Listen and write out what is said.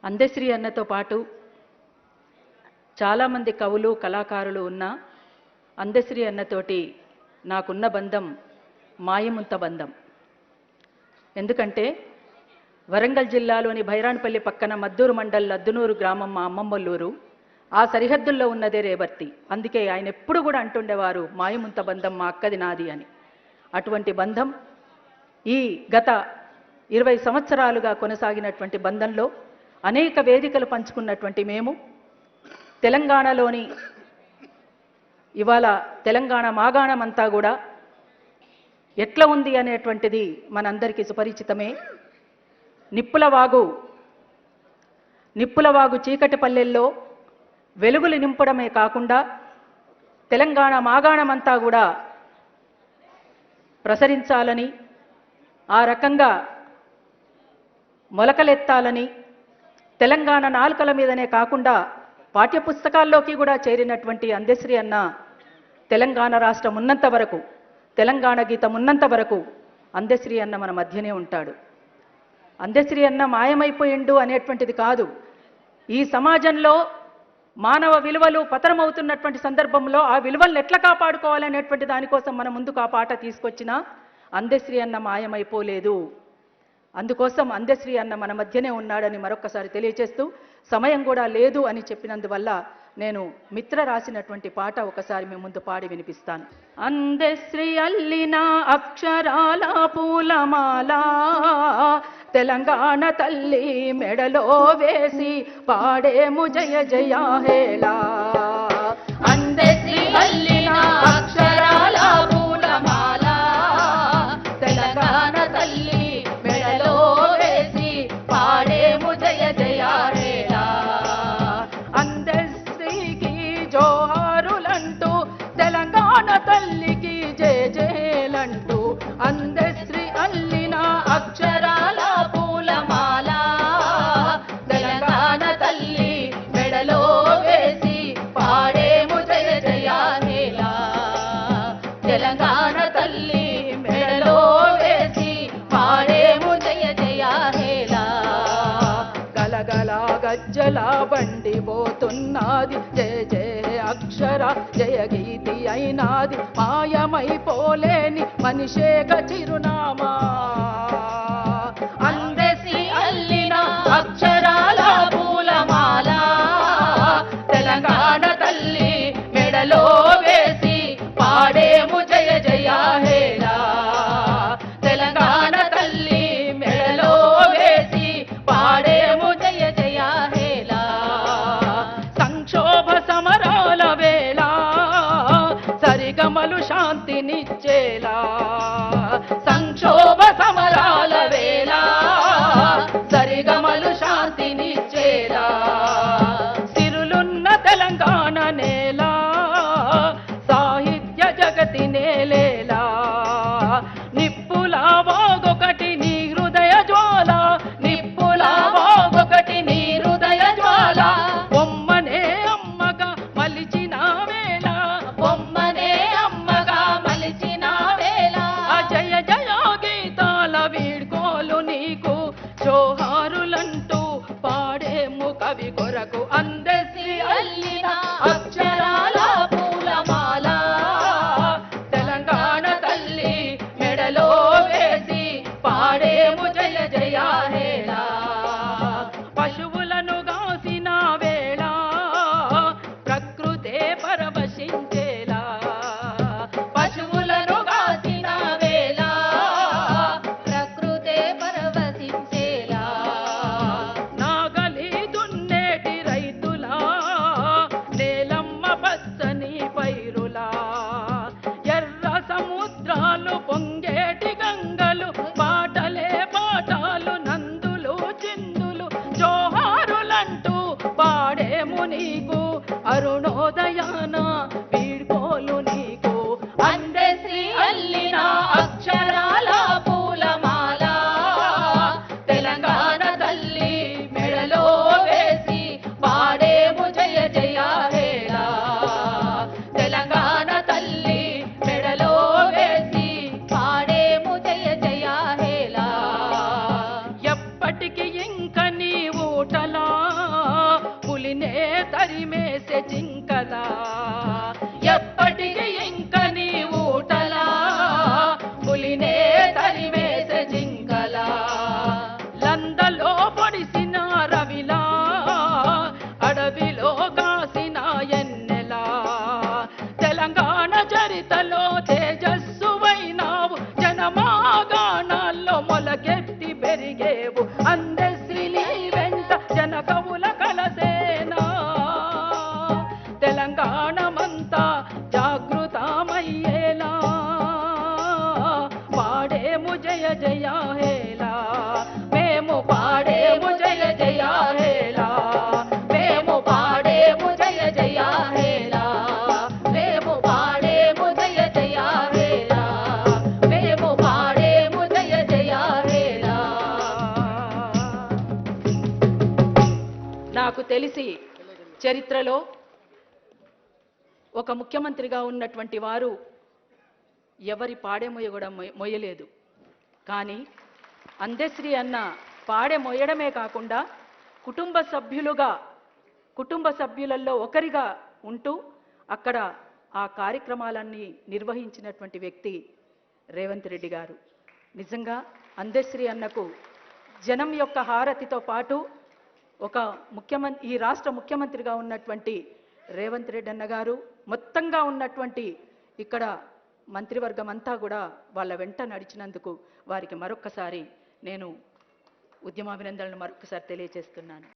అందశ్రీ అన్నతో పాటు చాలామంది కవులు కళాకారులు ఉన్న అందశ్రీ అన్నతోటి నాకున్న బంధం మాయముంత బంధం. ఎందుకంటే వరంగల్ జిల్లాలోని భైరాన్పల్లి పక్కన మద్దూరు మండల్ లద్దునూరు గ్రామం మా అమ్మమ్మల్లూరు. ఆ సరిహద్దుల్లో ఉన్నదే రేవర్తి. అందుకే ఆయన ఎప్పుడు కూడా అంటుండేవారు మాయముంత బంధం మా అక్కది నాది అని. అటువంటి బంధం ఈ గత 20 సంవత్సరాలుగా కొనసాగినటువంటి బంధంలో అనేక వేదికలు పంచుకున్నటువంటి మేము తెలంగాణలోని ఇవాళ తెలంగాణ మాగాణం అంతా కూడా ఎట్లా ఉంది అనేటువంటిది మనందరికీ సుపరిచితమే. నిప్పులవాగు చీకటి పల్లెల్లో వెలుగులు నింపడమే కాకుండా తెలంగాణ మాగాణమంతా కూడా ప్రసరించాలని, ఆ రకంగా మొలకలెత్తాలని, తెలంగాణ నాలుకల మీదనే కాకుండా పాఠ్యపుస్తకాల్లోకి కూడా చేరినటువంటి అందశ్రీ అన్న తెలంగాణ రాష్ట్రం ఉన్నంత వరకు, తెలంగాణ గీతం ఉన్నంత వరకు అందశ్రీ అన్న మన మధ్యనే ఉంటాడు. అందశ్రీ అన్న మాయమైపోయిండు అనేటువంటిది కాదు. ఈ సమాజంలో మానవ విలువలు పతనమవుతున్నటువంటి సందర్భంలో ఆ విలువలను ఎట్లా కాపాడుకోవాలనేటువంటి దానికోసం మన ముందుకు ఆ పాట తీసుకొచ్చినా అందశ్రీ అన్న మాయమైపోలేదు. అందుకోసం అందశ్రీ అన్న మన మధ్యనే ఉన్నాడని మరొక్కసారి తెలియజేస్తూ, సమయం కూడా లేదు అని చెప్పినందువల్ల నేను మిత్ర రాసినటువంటి పాట ఒకసారి మీ ముందు పాడి వినిపిస్తాను. అందశ్రీ అల్లిన అక్షరాల పూలమాల తెలంగాణ తల్లి మెడలో వేసి పాడేము జయ జయ హేళా. అందశ్రీ అల్లిన అక్షరాల పూలమాల తెలంగాణ తల్లి మెడలో వేసి పాడేము జయ జయ హేళా. అందశ్రీకి జోహారులంటూ తెలంగాణ తల్లికి జయ జయలంటూ అందశ్రీ అల్లిన అక్షరాల పూలమాల తెలంగాణ తల్లి మెడలో వేసి పాడేము జయ జయ హేళా. తెలంగాణ తల్లి మెడలో వేసి పాడేము జయ జయ హేళా. గలగల గజ్జల బండి పోతున్నది జయ జయ అక్షర జయ గీతి అయినాది మాయమైపోలేని మనిషేక చిరునామా. అందశ్రీ అల్లిన అక్షరాల పూలమాల తెలంగాణ తల్లి మెడలో వేసి పాడేము జయ జయ హేళా. తెలంగాణ తల్లి మెడలో వేసి పాడేము జయ జయ హేళా. సంక్షోభ సమరాల వేళ సరిగమలు శాంతినిచ్చేలా. సంక్షోభ సమరాల వేళ సరిగమలు శాంతినిచ్చేలా. సిరులున్న తెలంగాణ నేల సాహిత్య జగతి నేలేలా. నిప్పుల వాగొకటి నీ హృదయ జ్వాల, నిప్పుల వాగొకటి నీ హృదయ జ్వాల. బొమ్మనే అమ్మగా మలిచిన వేళ, బొమ్మనే అమ్మగా మలిచిన వేళ. జయ జయ గీతాల వీడ్కోలు నీకు జోహారులంటూ పాడేము కవి కొరకు. అందశ్రీ అల్లిన అక్షరాల పూలమాల తెలంగాణ తల్లి మెడలో వేసి పాడేము జయ జయ హేళా. పశువులను గాసిన వేళ ప్రకృతే పరవశించేలా. పశువులను గాసిన వేళ ప్రకృతే పరవశించేలా. నాగలి దున్నేటి రైతుల నేల నాకు తెలిసి చరిత్రలో ఒక ముఖ్యమంత్రిగా ఉన్నటువంటి వారు ఎవరి పాడే మొయ్య మొయ్యలేదు. కానీ అందశ్రీ అన్న పాడే మొయ్యడమే కాకుండా కుటుంబ సభ్యులలో ఒకరిగా ఉంటూ అక్కడ ఆ కార్యక్రమాలన్నీ నిర్వహించినటువంటి వ్యక్తి రేవంత్ రెడ్డి గారు. నిజంగా అందశ్రీ అన్నకు జనం యొక్క హారతితో పాటు ఈ రాష్ట్ర ముఖ్యమంత్రిగా ఉన్నటువంటి రేవంత్ రెడ్డి అన్న గారు, మొత్తంగా ఉన్నటువంటి ఇక్కడ మంత్రివర్గం అంతా కూడా వాళ్ళ వెంట నడిచినందుకు వారికి మరొక్కసారి నేను ఉద్యమాభినందనలు మరొకసారి తెలియజేస్తున్నాను.